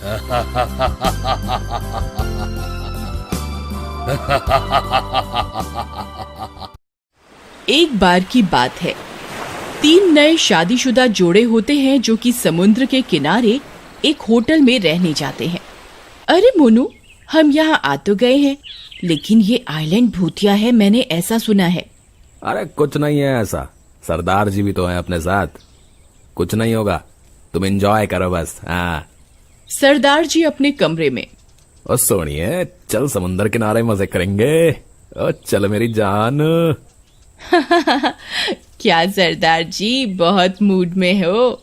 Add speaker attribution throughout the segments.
Speaker 1: एक बार की बात है, 3 नए शादीशुदा जोड़े होते हैं जो कि समुद्र के किनारे एक होटल में रहने जाते हैं। अरे मोनू, हम यहाँ आ तो गए हैं, लेकिन ये आइलैंड भूतिया है, मैंने ऐसा सुना है।
Speaker 2: अरे कुछ नहीं है ऐसा, सरदार जी भी तो हैं अपने साथ, कुछ नहीं होगा, तुम एंजॉय करो बस। हाँ।
Speaker 1: सरदार जी अपने कमरे में।
Speaker 2: ओ सोनिए, चल समुद्र किनारे मजे करेंगे। ओ चल मेरी जान।
Speaker 1: क्या सरदार जी, बहुत मूड में हो।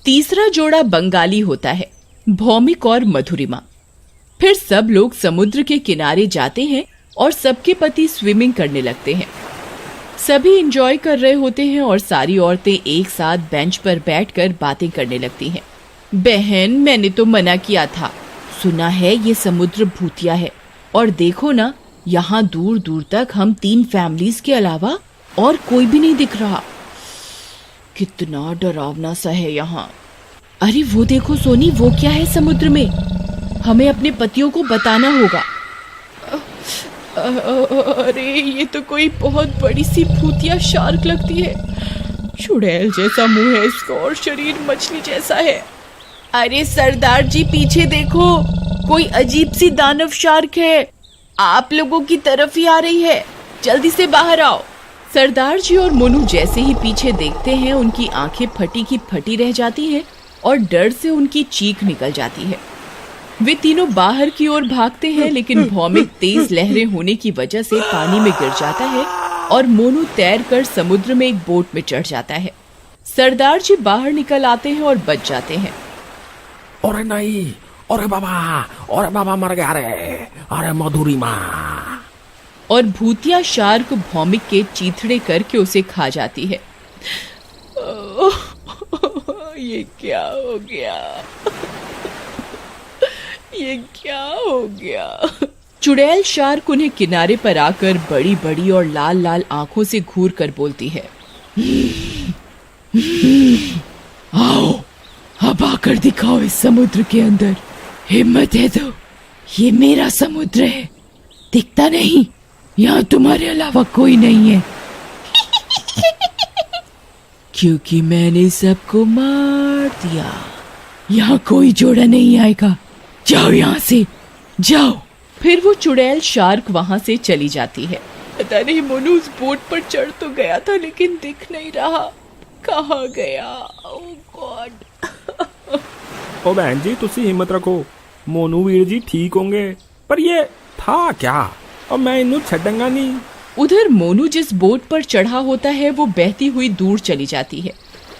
Speaker 1: तीसरा जोड़ा बंगाली होता है, भौमिक और मधुरिमा। फिर सब लोग समुद्र के किनारे जाते हैं और सबके पति स्विमिंग करने लगते हैं। सभी एंजॉय कर रहे होते हैं और सारी औरतें एक साथ बेंच पर बैठकर बातें करने लगती हैं। बहन, मैंने तो मना किया था, सुना है ये समुद्र भूतिया है, और देखो ना, यहाँ दूर दूर तक हम 3 फैमिलीज के अलावा और कोई भी नहीं दिख रहा। कितना डरावना सा है यहाँ। अरे वो देखो सोनी, वो क्या है समुद्र में? हमें अपने पतियों को बताना होगा। अरे ये तो कोई बहुत बड़ी सी भूतिया शार्क लगती है। चुड़ैल जैसा मुंह है इसका और शरीर मछली जैसा है। अरे सरदार जी, पीछे देखो, कोई अजीब सी दानव शार्क है, आप लोगों की तरफ ही आ रही है, जल्दी से बाहर आओ। सरदार जी और मोनू जैसे ही पीछे देखते हैं, उनकी आंखें फटी की फटी रह जाती हैं और डर से उनकी चीख निकल जाती है। वे तीनों बाहर की ओर भागते हैं, लेकिन भौमिक तेज लहरें होने की वजह से पानी में गिर जाता है और मोनू तैरकर समुद्र में एक बोट में चढ़ जाता है। सरदार जी बाहर निकल आते हैं और बच जाते हैं।
Speaker 2: अरे नहीं, अरे बाबा मर गया रे, अरे मधुरिमा।
Speaker 1: और भूतिया शार्क भौमिक के चीथड़े करके उसे खा जाती है। ये क्या हो गया, ये क्या हो गया? चुड़ैल शार्क उन्हें किनारे पर आकर बड़ी बड़ी और लाल लाल आंखों से घूर कर बोलती है, आओ अब आकर दिखाओ इस समुद्र के अंदर, हिम्मत है तो। ये मेरा समुद्र है, दिखता नहीं, यहाँ तुम्हारे अलावा कोई नहीं है। क्योंकि मैंने सबको मार दिया, यहाँ कोई जोड़ा नहीं आएगा, जाओ यहाँ से, जाओ। फिर वो चुड़ैल शार्क वहाँ से चली जाती है। पता नहीं मोनू उस बोट पर चढ़ तो गया था, लेकिन दिख नहीं रहा, कहाँ गया? ओह गॉड।
Speaker 3: ओ बहन जी, तुसी हिम्मत रखो, मोनू वीर जी ठीक होंगे। पर ये था क्या, और मैं इन्हू छड़ूंगा नहीं।
Speaker 1: उधर मोनू जिस बोट पर चढ़ा होता है वो बहती हुई दूर चली जाती है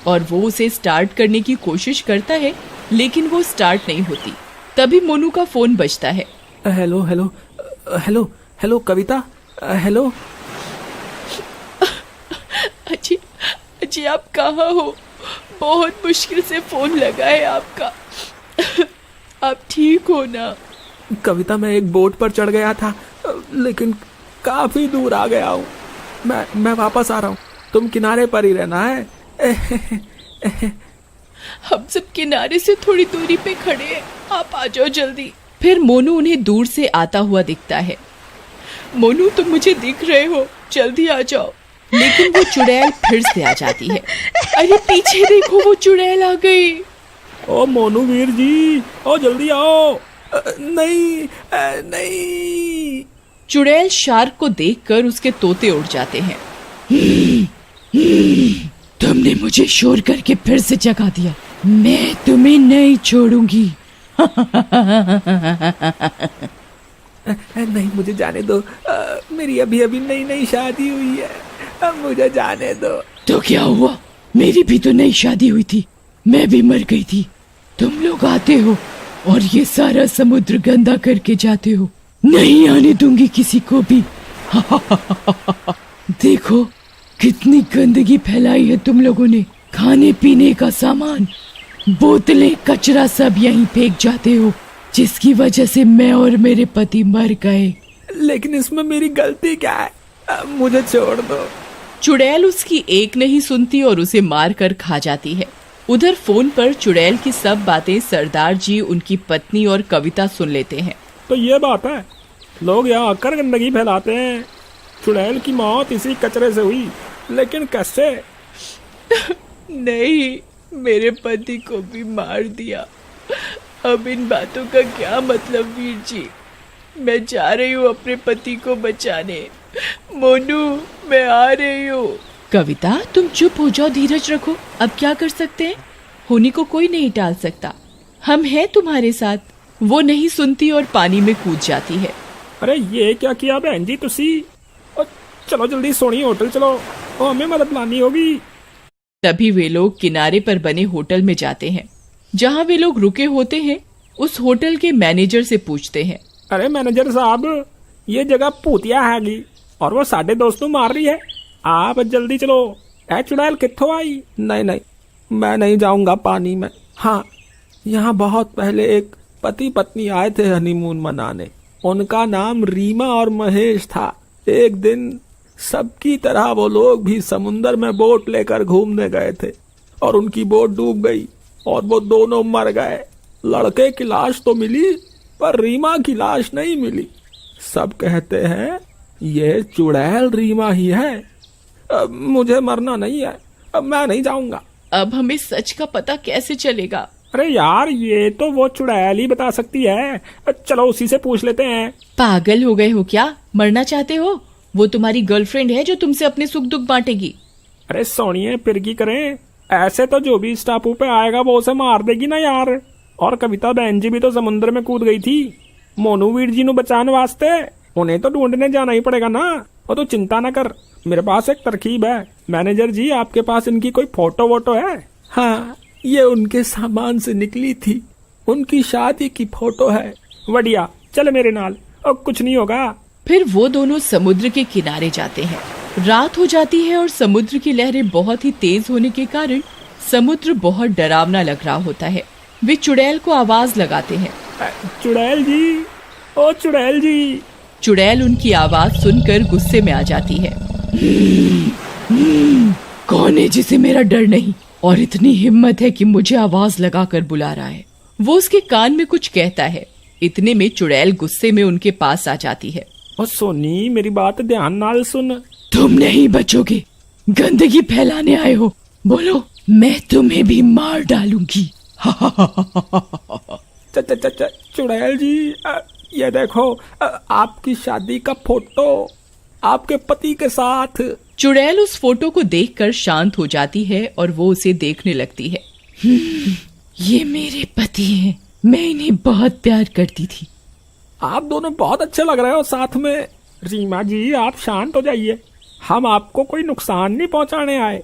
Speaker 1: और वो उसे स्टार्ट करने की कोशिश करता है, लेकिन वो स्टार्ट नहीं होती। तभी मोनू का फोन बजता है।
Speaker 3: हेलो हेलो हेलो हेलो कविता, हेलो।
Speaker 1: अजी अजी, आप कहाँ हो? बहुत मुश्किल से फोन लगा है आपका। आप ठीक हो ना?
Speaker 3: कविता, मैं एक बोट पर चढ़ गया था, लेकिन काफी दूर आ गया हूँ। मैं वापस आ रहा हूँ, तुम किनारे पर ही रहना है।
Speaker 1: हम सब किनारे से थोड़ी दूरी पे खड़े हैं, आप आ जाओ जल्दी। फिर मोनू उन्हें दूर से आता हुआ दिखता है। मोनू, तुम मुझे दिख रहे हो, जल्दी आ जाओ। लेकिन वो चुड़ैल फिर से आ जाती है। अरे पीछे देखो, वो चुड़ैल आ गई।
Speaker 3: ओ मोनू वीर जी, ओ जल्दी आओ। नहीं नहीं।
Speaker 1: चुड़ैल शार्क को देखकर उसके तोते उड़ जाते हैं। तुमने मुझे शोर करके फिर से जगा दिया, मैं तुम्हें नहीं छोड़ूंगी।
Speaker 3: नहीं, मुझे जाने दो, मेरी अभी अभी नई नई शादी हुई है, अब मुझे जाने दो।
Speaker 1: तो क्या हुआ, मेरी भी तो नई शादी हुई थी, मैं भी मर गई थी। तुम लोग आते हो और ये सारा समुद्र गंदा करके जाते हो, नहीं आने दूंगी किसी को भी। देखो कितनी गंदगी फैलाई है तुम लोगों ने, खाने पीने का सामान, बोतलें, कचरा सब यहीं फेंक जाते हो, जिसकी वजह से मैं और मेरे पति मर गए।
Speaker 3: लेकिन इसमें मेरी गलती क्या है, मुझे छोड़ दो।
Speaker 1: चुड़ैल उसकी एक नहीं सुनती और उसे मार कर खा जाती है। उधर फोन पर चुड़ैल की सब बातें सरदार जी, उनकी पत्नी और कविता सुन लेते हैं।
Speaker 3: तो ये बात है, लोग यहाँ आकर गंदगी फैलाते हैं। चुड़ैल की मौत इसी कचरे से हुई, लेकिन कैसे?
Speaker 1: नहीं, मेरे पति को भी मार दिया। अब इन बातों का क्या मतलब वीर जी? मैं जा रही हूँ अपने पति को बचाने। मोनू, मैं आ रही हूँ। कविता, तुम चुप हो जाओ, धीरज रखो। अब क्या कर सकते हैं? होनी को कोई नहीं टाल सकता। हम हैं तुम्हारे साथ। वो नहीं सुनती और पानी में कूद जाती है।
Speaker 3: अरे ये क्या किया बहन जी तुसी? चलो जल्दी सोनी होटल चलो, और हमें मदद लानी होगी।
Speaker 1: तभी वे लोग किनारे पर बने होटल में जाते हैं। जहाँ वे लोग रुके होते हैं, उस होटल के मैनेजर से पूछते हैं।
Speaker 3: अरे मैनेजर साहब, ये जगह पूतिया हैगी और वो साढ़े दोस्तों मार रही है, आप जल्दी चलो। ऐ चुड़ैल कित्थों आई? नहीं नहीं, मैं नहीं जाऊंगा पानी में। हाँ, यहाँ बहुत पहले एक पति पत्नी आए थे हनीमून मनाने। उनका नाम रीमा और महेश था। एक दिन सबकी तरह वो लोग भी समुन्दर में बोट लेकर घूमने गए थे और उनकी बोट डूब गई और वो दोनों मर गए। लड़के की लाश तो मिली, पर रीमा की लाश नहीं मिली। सब कहते हैं ये चुड़ैल रीमा ही है। अब मुझे मरना नहीं है, अब मैं नहीं जाऊंगा।
Speaker 1: अब हमें सच का पता कैसे चलेगा?
Speaker 3: अरे यार, ये तो वो चुड़ैल ही बता सकती है। चलो उसी से पूछ लेते हैं।
Speaker 1: पागल हो गए हो क्या? मरना चाहते हो? वो तुम्हारी गर्लफ्रेंड है जो तुमसे अपने सुख दुख बांटेगी।
Speaker 3: अरे सोनिए, फिर की करें? ऐसे तो जो भी इस टापू पे आएगा वो उसे मार देगी ना यार। और कविता बहन जी भी तो समुद्र में कूद गई थी मोनू वीर जी नु बचाने वास्ते। उन्हें तो ढूंढने जाना ही पड़ेगा ना। और तो चिंता न कर, मेरे पास एक तरकीब है। मैनेजर जी, आपके पास इनकी कोई फोटो वोटो है? हाँ, ये उनके सामान से निकली थी। उनकी शादी की फोटो है। बढ़िया, चल मेरे नाल, और कुछ नहीं होगा।
Speaker 1: फिर वो दोनों समुद्र के किनारे जाते हैं। रात हो जाती है और समुद्र की लहरें बहुत ही तेज होने के कारण समुद्र बहुत डरावना लग रहा होता है। वे चुड़ैल को आवाज लगाते हैं।
Speaker 3: चुड़ैल जी, ओ चुड़ैल जी।
Speaker 1: चुड़ैल उनकी आवाज सुनकर गुस्से में आ जाती है। कौन है जिसे मेरा डर नहीं और इतनी हिम्मत है कि मुझे आवाज लगाकर बुला रहा है? वो उसके कान में कुछ कहता है। इतने में चुड़ैल गुस्से में उनके पास आ जाती है।
Speaker 3: और सोनी, मेरी बात ध्यान नाल सुन।
Speaker 1: तुम नहीं बचोगे, गंदगी फैलाने आए हो। बोलो, मैं तुम्हें भी मार डालूंगी।
Speaker 3: चुड़ैल जी, ये देखो, आपकी शादी का फोटो आपके पति के साथ।
Speaker 1: चुड़ैल उस फोटो को देखकर शांत हो जाती है और वो उसे देखने लगती है। ये मेरे पति हैं, मैं इन्हें बहुत प्यार करती थी।
Speaker 3: आप दोनों बहुत अच्छे लग रहे हो साथ में। रीमा जी, आप शांत हो जाइए। हम आपको कोई नुकसान नहीं पहुंचाने आए।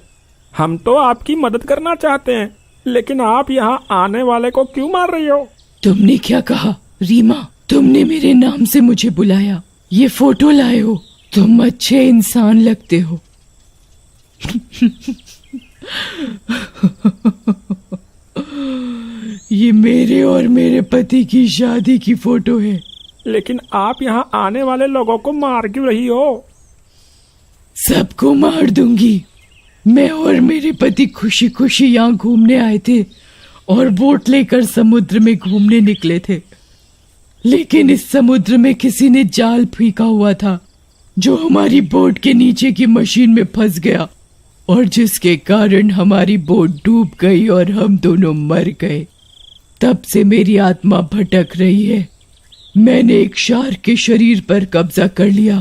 Speaker 3: हम तो आपकी मदद करना चाहते हैं, लेकिन आप यहाँ आने वाले को क्यों मार रही हो?
Speaker 1: तुमने क्या कहा रीमा? तुमने मेरे नाम से मुझे बुलाया, ये फोटो लाए हो। तुम अच्छे इंसान लगते हो। ये मेरे और मेरे पति की शादी की फोटो है।
Speaker 3: लेकिन आप यहाँ आने वाले लोगों को मार क्यों रही हो?
Speaker 1: सबको मार दूंगी। मैं और मेरे पति खुशी खुशी यहाँ घूमने आए थे और बोट लेकर समुद्र में घूमने निकले थे। लेकिन इस समुद्र में किसी ने जाल फेंका हुआ था जो हमारी बोट के नीचे की मशीन में फंस गया और जिसके कारण हमारी बोट डूब गई और हम दोनों मर गए। तब से मेरी आत्मा भटक रही है। मैंने एक शार्क के शरीर पर कब्जा कर लिया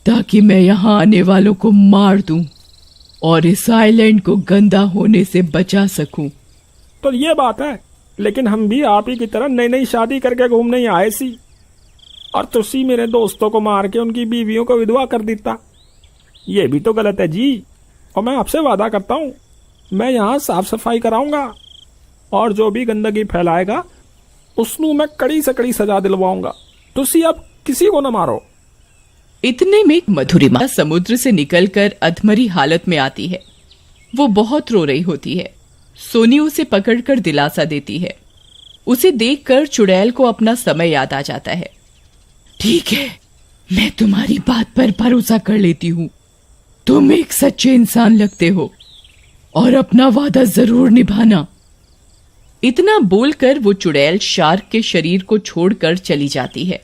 Speaker 1: ताकि मैं यहाँ आने वालों को मार दूं और इस आइलैंड को गंदा होने से बचा सकूं।
Speaker 3: तो ये बात है, लेकिन हम भी आप ही की तरह नई नई शादी करके घूमने ही आए सी, और तुसी मेरे दोस्तों को मार के उनकी बीवियों को विधवा कर देता। ये भी तो गलत है जी। और मैं आपसे वादा करता हूँ, मैं यहाँ साफ सफाई कराऊंगा और जो भी गंदगी फैलाएगा उसनू मैं कड़ी से कड़ी सजा दिलवाऊंगा। तुसी अब किसी को न मारो।
Speaker 1: इतने में मधुरिमा समुद्र से निकलकर अधमरी हालत में आती है। वो बहुत रो रही होती है। सोनी उसे पकड़कर दिलासा देती है। उसे देखकर चुड़ैल को अपना समय याद आ जाता है। ठीक है, मैं तुम्हारी बात पर भरोसा कर लेती हूँ। तुम एक सच्चे इंसान लगते हो और अपना वादा जरूर निभाना। इतना बोलकर वो चुड़ैल शार्क के शरीर को छोड़कर चली जाती है।